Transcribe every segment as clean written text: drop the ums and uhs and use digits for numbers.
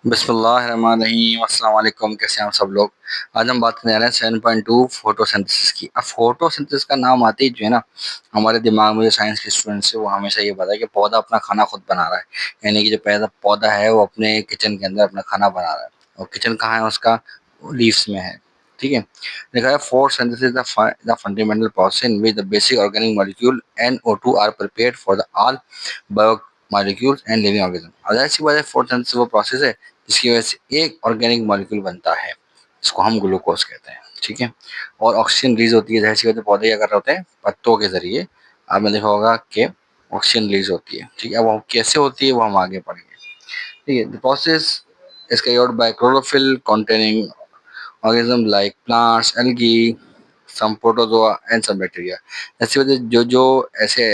बिस्मिल्लाहिर्रहमानिर्रहीम, अस्सलाम वालेकुम। कैसे हैं आप सब लोग। आज हम बात करने जा रहे हैं 7.2 फोटोसिंथेसिस की। अब फोटोसिंथेसिस का नाम आते ही जो है ना, हमारे दिमाग में जो साइंस के स्टूडेंट्स है वो हमेशा ये पता है कि पौधा अपना खाना खुद बना रहा है। यानी कि जो पैदा पौधा है वो अपने किचन के अंदर अपना खाना बना रहा है। और किचन कहाँ है उसका? लीव्स में है। ठीक है। लिखा है photosynthesis the fundamental process in which the basic organic molecule NO2 are prepared for the all biomolecules and living organism. अब ऐसी बात है, फोटोसिंथेसिस वो प्रोसेस है जिसकी वजह से एक ऑर्गेनिक मॉलिक्यूल बनता है, जिसको हम ग्लूकोज कहते हैं। ठीक है। और ऑक्सीजन रिलीज होती है, जाहिर सी बात है पौधे क्या कर रहे होते हैं, पत्तों के जरिए। आपने देखा होगा कि ऑक्सीजन रिलीज होती है। ठीक है। अब वो कैसे होती है वो हम आगे पढ़ेंगे। ठीक है। The process is carried out by chlorophyll containing organisms like plants, algae, some protozoa and some bacteria। ऐसी वजह जो जो ऐसे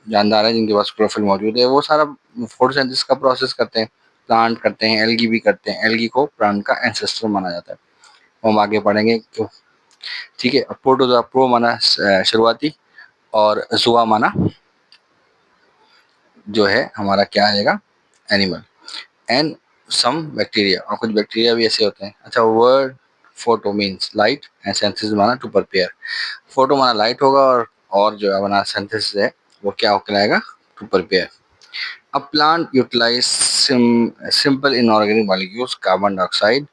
जानदार हैं जिनके पास क्लोरोफिल मौजूद है वो सारा फोटोसिंथेसिस का प्रोसेस करते हैं। प्लांट करते हैं, एल्गी भी करते हैं। एल्गी को प्लांट का एंसेस्टर माना जाता है। वो हम आगे पढ़ेंगे क्यों। ठीक है। प्रोटोजोआ, प्रो माना शुरुआती, और जुआ माना जो है हमारा क्या आएगा, एनिमल। एंड सम बैक्टीरिया, और कुछ बैक्टीरिया भी ऐसे होते हैं। अच्छा, word photo means light and synthesis माना टू प्रिपेयर। फोटो माना लाइट होगा, और जो है हमारा सिंथेसिस है वो क्या कहलाएगा, to prepare. A plant utilize simple inorganic molecules, carbon dioxide,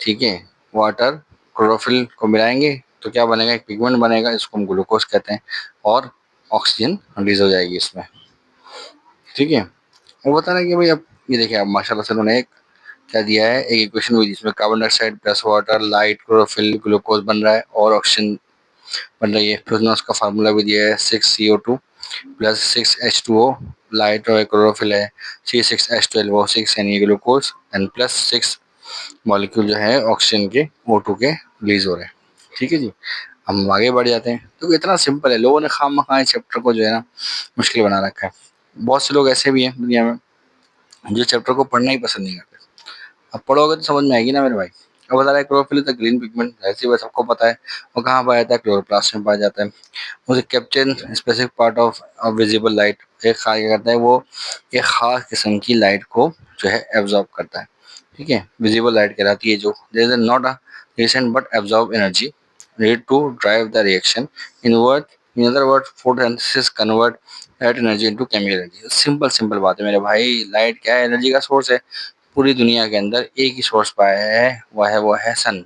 ठीक है, वाटर, क्लोरोफिल को मिलाएंगे तो क्या बनेगा, एक पिगमेंट बनेगा, इसको हम ग्लूकोज कहते हैं। और ऑक्सीजन रिलीज हो जाएगी इसमें। ठीक है। वो बता रहा है कि भाई अब ये देखिए, अब माशाल्लाह से उन्होंने एक क्या दिया है, एक इक्वेशन हुई जिसमें carbon dioxide plus water, light, chlorophyll, glucose बन रहा है और ऑक्सीजन बन रही है। फिर उसने उसका फार्मूला भी दिया है, 6CO2 प्लस 6H2O, लाइट और क्लोरोफिल है, C6H12O 6 यानी ग्लूकोज, एंड प्लस 6 मॉलिक्यूल जो है ऑक्सीजन के, O2 के रिलीज हो रहे हैं। ठीक है जी। हम आगे बढ़ जाते हैं। तो इतना सिंपल है, लोगों ने खामखा इस चैप्टर को जो है ना मुश्किल बना रखा है। बहुत से लोग ऐसे भी हैं दुनिया में जो चैप्टर को पढ़ना ही पसंद नहीं करते। अब पढ़ोगे तो समझ में आएगी ना मेरे भाई। अब बता रहा है chlorophyll is the green pigment, ऐसी बात सबको पता है। वो कहाँ पाया जाता है, क्लोरोप्लास्ट में पाया जाता है। उसे capture specific part of visible light, एक खास क्या करता है वो, एक खास किस्म की लाइट को जो है एब्जॉर्ब करता है। ठीक है। विजिबल लाइट कहलाती है जो there is not a recent but absorb energy need to drive the reaction in other word photosynthesis convert light energy into chemical energy. Simple simple बात है मेरे भाई। लाइट क्या है, एनर्जी का सोर्स है। पूरी दुनिया के अंदर एक ही सोर्स पाया है, वो है सन।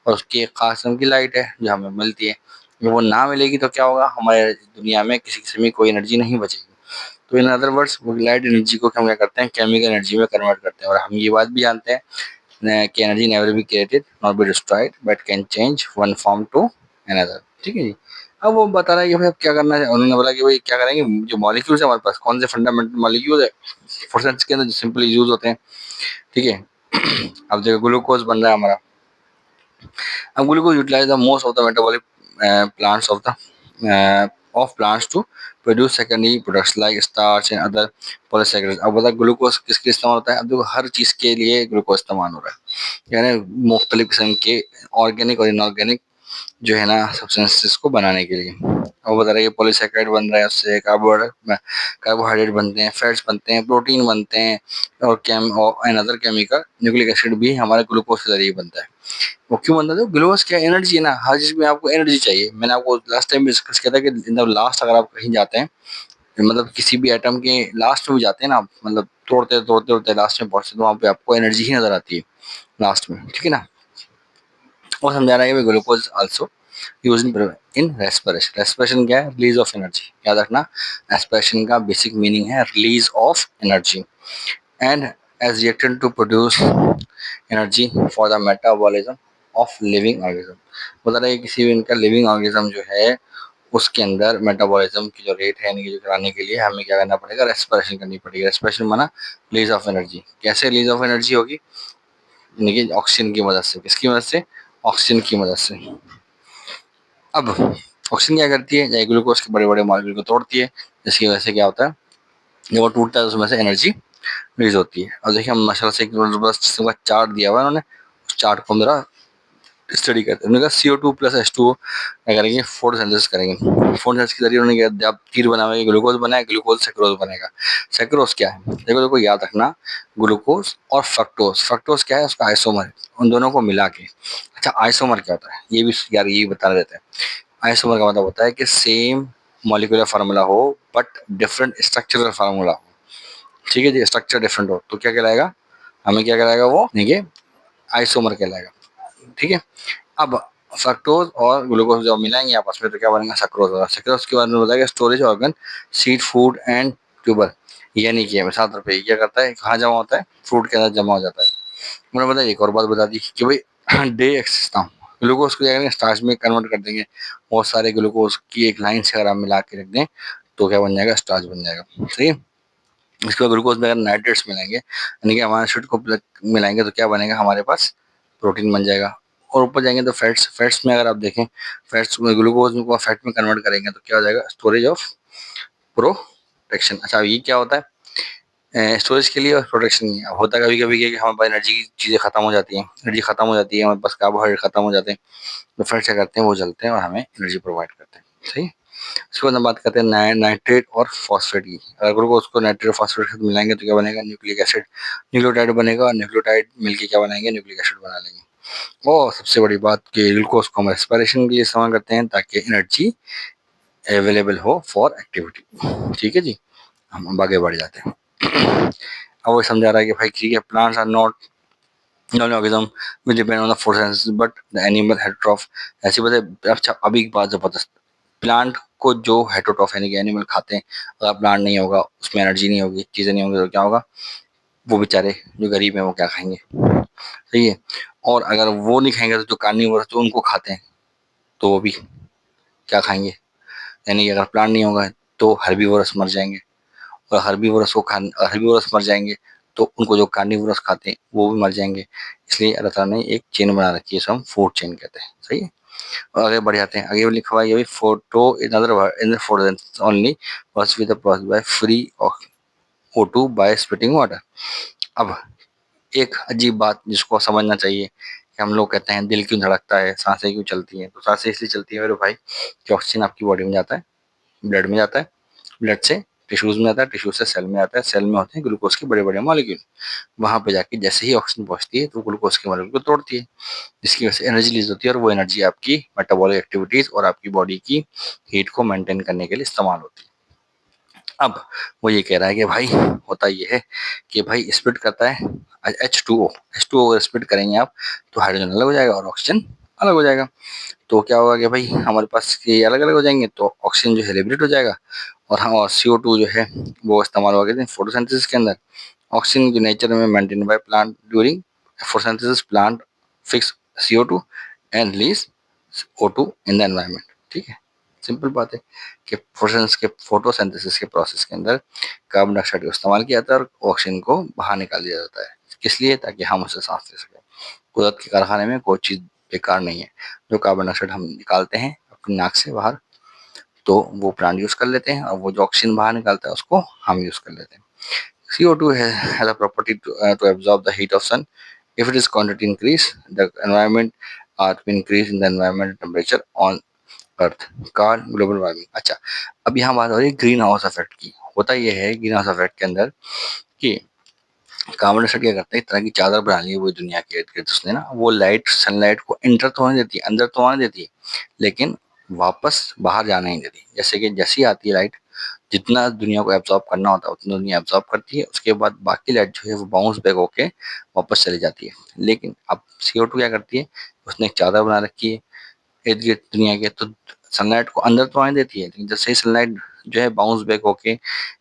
और उसकी एक खास किस्म की लाइट है जो हमें मिलती है। जब वो ना मिलेगी तो क्या होगा, हमारे दुनिया में किसी किस्म की कोई एनर्जी नहीं बचेगी। तो इन अदर वर्ड्स वो लाइट एनर्जी को हम क्या करते हैं, केमिकल एनर्जी में कन्वर्ट करते हैं। और हम ये बात भी जानते हैं कि energy never be created not be destroyed but can change one form to another. ठीक है जी। अब वो बता रहा है कि भाई अब क्या करना है। उन्होंने बोला कि भाई क्या करेंगे, जो मॉलिक्यूल्स है हमारे पास, कौन से फंडामेंटल मॉलिक्यूल है फोटोसिंथेसिस के अंदर जो सिंपली यूज होते हैं। ठीक है। अब देखो ग्लूकोज बन रहा है हमारा। अब glucose utilize the most of the metabolic plants of plants to produce secondary products like starch and other polysaccharides. अब बता ग्लूकोज किसके इस्तेमाल होता है। अब देखो हर चीज के लिए ग्लूकोज इस्तेमाल हो रहा है, यानी मुख्तलिफ किस्म के ऑर्गेनिक और इनऑर्गेनिक जो है ना सब्सटेंसेस को बनाने के लिए। और बता रहे हैं कि पॉलीसैकेराइड बन रहा है, उससे कार्बोहाइड्रेट बनते हैं, फैट्स बनते हैं, प्रोटीन बनते हैं, और and other chemical nucleic acid भी हमारे ग्लूकोज के जरिए बनता है। वो क्यों बनता है, ग्लूकोज क्या एनर्जी है ना, हर चीज में आपको एनर्जी चाहिए। मैंने आपको लास्ट टाइम भी डिस्कस किया था कि इन द लास्ट अगर आप कहीं जाते हैं, मतलब किसी भी एटम के लास्ट में भी जाते हैं ना, मतलब तोड़ते तोड़ते तोड़ते लास्ट में पहुंचते तो वहां पे आपको एनर्जी ही नजर आती है लास्ट में। ठीक है ना। और समझा रहा है कि glucose also use in respiration. Respiration क्या है, रिलीज ऑफ एनर्जी। याद रखना, रेस्पिरेशन का बेसिक मीनिंग है release of energy. And as reactant to produce energy for the metabolism of living organism. बता रहे हैं किसी भी इनका लिविंग ऑर्गेनिज्म जो है उसके अंदर मेटाबॉलिज्म की जो रेट है, यानी कि जो कराने के लिए हमें क्या करना पड़ेगा, रेस्पिरेशन करनी पड़ेगी। रेस्पिरेशन माना रिलीज ऑफ एनर्जी। कैसे रिलीज ऑफ एनर्जी होगी, यानी कि ऑक्सीजन की मदद से। किसकी मदद से, ऑक्सीजन की मदद से। अब ऑक्सीजन क्या करती है, जैसे ग्लूकोज के बड़े बड़े मॉलिक्यूल को तोड़ती है, जिसकी वजह से क्या होता है, जब वो टूटता है तो उसमें से एनर्जी रिलीज होती है। और देखिए हम माशाल्लाह से एक जबरदस्त किस्म का चार्ट दिया हुआ है उन्होंने, उस चार्ट को हम जरा स्टडी करते हैं। उन्होंने कहा CO2 प्लस H2O क्या करेंगे, फोटोसिंथेसिस करेंगे। फोटोसिंथेसिस के जरिए उन्होंने क्या, आप तीर बनाएंगे, ग्लूकोज बनाए, ग्लूकोज सेक्रोज बनेगा। सेक्रोज क्या है, देखो देखो याद रखना, ग्लूकोज और फ्रक्टोज, फ्रक्टोज क्या है, उसका आइसोमर, उन दोनों को मिला के। अच्छा आइसोमर क्या होता है, ये भी यार ये बता देते हैं। आइसोमर का मतलब होता है कि सेम मॉलिक्यूलर फार्मूला हो बट डिफरेंट स्ट्रक्चरल फार्मूला हो। ठीक है जी, स्ट्रक्चर डिफरेंट हो तो क्या कहलाएगा, हमें क्या कहलाएगा वो, देखिए आइसोमर कहलाएगा। ठीक है, अब फ्रक्टोज और ग्लूकोज जब मिलाएंगे आपस में तो क्या बनेगा, सक्रोज होगा। सक्रोज के बारे में बताएगा, storage organ, seed, food and tuber. यानी कि 7 रुपये क्या करता है, कहाँ जमा होता है, फ्रूट के अंदर जमा हो जाता है। मैंने बताया एक और बात बता दी कि भाई डे एक्सेस था, ग्लूकोज को क्या करेंगे, स्टार्च में कन्वर्ट कर देंगे। बहुत सारे ग्लूकोज की एक लाइन से अगर आप मिला के रख दें तो क्या बन जाएगा, स्टार्च बन जाएगा। सही है, इसके बाद ग्लूकोज में अगर नाइट्रेट्स मिलाएंगे यानी कि अमाइनो एसिड को मिलाएंगे तो क्या बनेगा हमारे पास, प्रोटीन बन जाएगा। और ऊपर जाएंगे तो फैट्स, फैट्स में अगर आप देखें, फैट्स में ग्लूकोज को फैट में कन्वर्ट करेंगे तो क्या हो जाएगा, स्टोरेज ऑफ प्रोटेक्शन। अच्छा ये क्या होता है, स्टोरेज के लिए और प्रोटेक्शन नहीं है। अब होता कभी कभी कि हमारे पास एनर्जी की चीज़ें खत्म हो जाती हैं, एनर्जी खत्म हो जाती है, हमारे पास कार्बोहाइड्रेट खत्म हो जाते हैं, तो फैट्स क्या करते हैं, वो जलते हैं और हमें एनर्जी प्रोवाइड करते हैं। सही। उसके बाद हम बात करते हैं नाइट्रेट और फॉस्फेट की। अगर ग्लूकोज को नाइट्रेट और फॉस्फेट के साथ मिलाएंगे तो क्या बनेगा, न्यूक्लिक एसिड, न्यूक्लियोटाइड बनेगा, और न्यूक्लियोटाइड मिलके क्या बनाएंगे, न्यूक्लिक एसिड बना लेंगे। और सबसे बड़ी बात कि ग्लूकोज को हम रेस्पिरेशन के लिए इस्तेमाल करते हैं ताकि एनर्जी अवेलेबल हो फॉर एक्टिविटी। ठीक है जी, हम आगे बढ़ जाते हैं। अब वो समझा रहा है कि भाई ठीक है, plants are not organism will depend on the photosynthesis but the animal heterotroph। ऐसी बात है। अच्छा अभी एक बात जबरदस्त, प्लांट को जो हेटरोट्रॉफ यानी कि एनिमल खाते हैं, अगर प्लांट नहीं होगा, उसमें एनर्जी नहीं होगी, चीज़ें नहीं होंगी तो क्या होगा, वो बेचारे जो गरीब हैं वो क्या खाएंगे। सही है, और अगर वो नहीं खाएंगे तो जो कार्निवोरस जो उनको खाते हैं तो वो भी क्या खाएंगे, यानी कि अगर प्लांट नहीं होगा तो हर्बीवोरस मर जाएंगे, और हर्बीवोरस मर जाएंगे तो उनको जो कार्निवोरस खाते हैं वो भी मर जाएंगे। इसलिए अल्लाह ताला ने एक चेन बना रखी है, इसे हम फूड चेन कहते हैं। सही है, और आगे बढ़ जाते हैं। आगे लिखा हुआ है ये भी, photo in other word in photosynthesis only works with the process by free of O2 by splitting water. अब एक अजीब बात जिसको समझना चाहिए कि हम लोग कहते हैं दिल क्यों धड़कता है, सांसें क्यों चलती हैं, तो सांसें इसलिए चलती है मेरे भाई कि ऑक्सीजन आपकी बॉडी में जाता है, ब्लड में जाता है, ब्लड से टिश्यूज में जाता है, टिश्यू से सेल में आता है, सेल में होते हैं ग्लूकोज के बड़े बड़े मॉलिक्यूल। वहां पे जाके जैसे ही ऑक्सीजन पहुंचती है तो ग्लूकोज के मॉलिक्यूल को तोड़ती है, जिसकी वजह से एनर्जी रिलीज होती है, और वो एनर्जी आपकी मेटाबॉलिक एक्टिविटीज और आपकी बॉडी की हीट को मेंटेन करने के लिए इस्तेमाल होती है। अब वो ये कह रहा है कि भाई होता ये है कि भाई स्प्लिट करता है H2O, H2O अगर स्प्लिट करेंगे आप तो हाइड्रोजन अलग हो जाएगा और ऑक्सीजन अलग हो जाएगा। तो क्या होगा कि भाई हमारे पास ये अलग अलग हो जाएंगे तो ऑक्सीजन जो है लिबरेट हो जाएगा, और हाँ, और CO2 जो है वो इस्तेमाल होगा फोटोसिंथेसिस के अंदर। ऑक्सीजन जो नेचर में maintain by plant during photosynthesis, plant fix CO2 and release O2 in the environment. ठीक है, सिंपल बात है कि फोटोसिंथेसिस के प्रोसेस के अंदर कार्बन डाइऑक्साइड का इस्तेमाल किया जाता है और ऑक्सीजन को बाहर निकाल दिया जाता है। किस लिए, ताकि हम उसे सांस ले सकें। कुदरत के कारखाने में कोई चीज़ बेकार नहीं है। जो कार्बन डाइऑक्साइड हम निकालते हैं अपनी नाक से बाहर तो वो प्लांट यूज़ कर लेते हैं, और वो जो ऑक्सीजन बाहर निकालता है उसको हम यूज़ कर लेते हैं। CO2 has a property to absorb the heat of sun. If its quantity increase, the environment to increase in the environmental temperature on earth, called global warming. अच्छा अब यहाँ बात हो रही है ग्रीन हाउस इफेक्ट की। होता यह है ग्रीन हाउस इफेक्ट के अंदर कि कार्बन डाइऑक्साइड क्या करता है, एक तरह की चादर बना ली है वो दुनिया के इर्द गिर्द उसने ना, वो लाइट सनलाइट को इंटर तो होने देती है, अंदर तो आने देती है, लेकिन वापस बाहर जाने नहीं देती। जैसे कि जैसी आती है लाइट, जितना दुनिया को एब्जॉर्ब करना होता है उतना दुनिया एब्जॉर्ब करती है, उसके बाद बाकी लाइट जो है वो बाउंस बैक होके वापस चली जाती है। लेकिन अब CO2 क्या करती है, उसने एक चादर बना रखी है इर्द गिर्द दुनिया के, तो सनलाइट को अंदर तो आने देती है, लेकिन जैसे ही सनलाइट जो है बाउंस बैक होके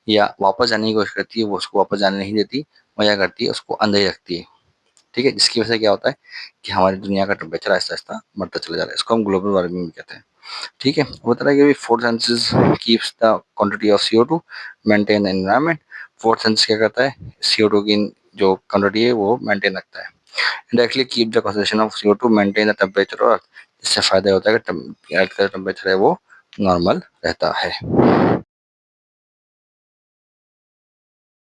या वापस जाने की कोशिश करती है वो उसको वापस जाने नहीं देती, वो क्या करती है उसको अंदर ही रखती है। ठीक है, जिसकी वजह से क्या होता है कि हमारी दुनिया का टेम्परेचर आहिस्ता आहिस्ता बढ़ता चला जा रहा है। इसको हम ग्लोबल वार्मिंग भी कहते हैं। ठीक है, वो तरह के भी photosynthesis keeps the quantity of CO2 maintain the environment. Photosynthesis क्या करता है, CO2 की जो क्वांटिटी है वो मेंटेन रखता है। Directly keep the concentration of CO2 maintain the temperature और इससे फायदा होता है कि अर्थ का टेम्परेचर है वो नॉर्मल रहता है।